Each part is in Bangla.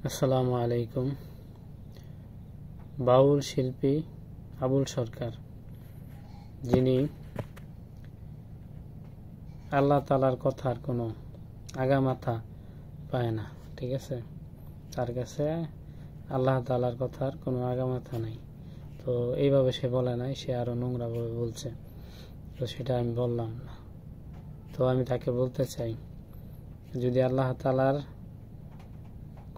আসসালামু আলাইকুম। বাউল শিল্পী আবুল সরকার, যিনি আল্লাহ তাআলার কথার কোনো আগামাথা পায় না, ঠিক আছে, তার কাছে আল্লাহ তাআলার কথার কোনো আগামাথা নাই। তো এইভাবে সে বলে নাই, সে আরো নোংরাভাবে বলছে, তো সেটা আমি বললাম না। তো আমি তাকে বলতে চাই, যদি আল্লাহ তাআলার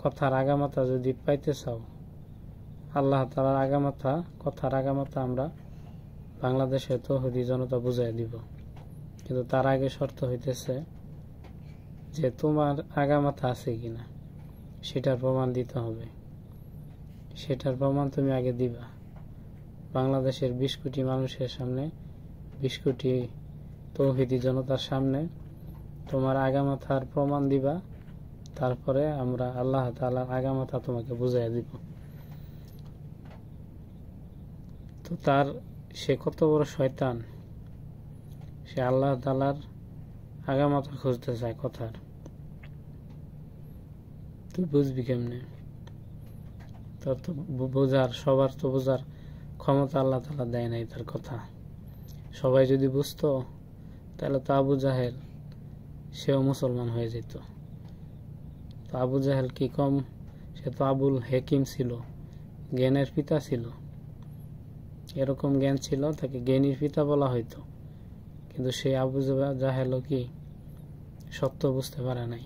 কথার আগামাথা যদি পাইতে চাও, আল্লাহ তাআলার আগামাথা, কথার আগামাথা আমরা বাংলাদেশে তৌহিদি জনতা বুঝাই দিব, কিন্তু তার আগে শর্ত হইতেছে যে তোমার আগামাথা আছে কিনা সেটার প্রমাণ দিতে হবে। সেটার প্রমাণ তুমি আগে দিবা। বাংলাদেশের 20 কোটি মানুষের সামনে, 20 কোটি তৌহিদি জনতার সামনে তোমার আগামাথার প্রমাণ দিবা, তারপরে আমরা আল্লাহ তাআলার আগামাথা তোমাকে বুঝাই দিব। তো তার সে কত বড় শয়তান, সে আল্লাহ তাআলার আগামাথা খুঁজতে চায় কথার। তুই বুঝবি কেমনে? তোর তো বোঝার, সবার তো বোঝার ক্ষমতা আল্লাহ তাআলা দেয় নাই তার কথা। সবাই যদি বুঝতো তাহলে তো আবু জাহেল সেও মুসলমান হয়ে যেত। তো আবু জাহেল কি কম? সে তো আবুল হেকিম ছিল, জ্ঞানের পিতা ছিল। এরকম জ্ঞান ছিল, তাকে জ্ঞানীর পিতা বলা হইতো। কিন্তু সেই আবু জাহেলও কি সত্য বুঝতে পারে নাই,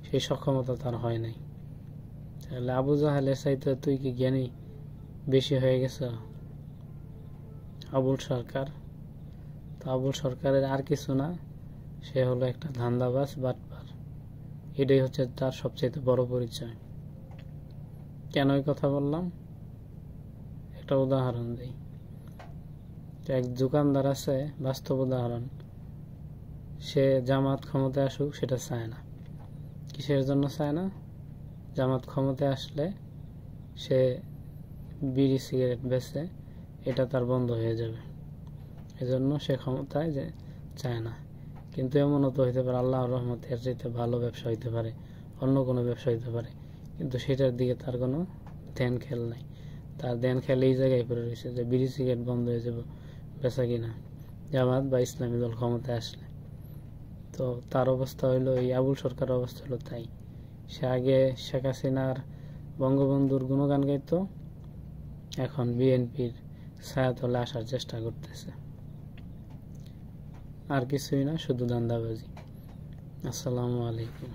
সেই সক্ষমতা তার হয় নাই। তাহলে আবু জাহেলের চাইতে তুই কি জ্ঞানী বেশি হয়ে গেছ? আবুল সরকার, তো আবুল সরকারের আর কিছু না, সে হলো একটা ধান্দাবাজ, বাটপার। এটাই হচ্ছে তার সবচেয়ে বড় পরিচয়। কেন এই কথা বললাম? একটা উদাহরণ দিই। এক দোকানদার আছে, বাস্তব উদাহরণ। সে জামাত ক্ষমতায় আসুক সেটা চায় না। কিসের জন্য চায় না? জামাত ক্ষমতায় আসলে সে বিড়ি সিগারেট বেচে, এটা তার বন্ধ হয়ে যাবে, এজন্য সে ক্ষমতায় যে চায় না। কিন্তু এমনও তো হইতে পারে আল্লাহর রহমতে এর চাইতে ভালো ব্যবসা হইতে পারে, অন্য কোনো ব্যবসা হইতে পারে, কিন্তু সেটার দিকে তার কোনো ধ্যান খেয়াল নাই। তার ধ্যান খেয়াল এই জায়গায় পড়ে রয়েছে যে বিড়ি সিগারেট বন্ধ হয়ে যাবে বেচা কিনা জামাত বা ইসলামী দল ক্ষমতায় আসলে। তো তার অবস্থা হইলো, এই আবুল সরকার অবস্থা হলো তাই। সে আগে শেখ হাসিনার, বঙ্গবন্ধুর গুণগান গাইত, এখন বিএনপির ছায়াতলে আসার চেষ্টা করতেছে। আর কিছুই না, শুধু ধান্দাবাজি। আসসালামু আলাইকুম।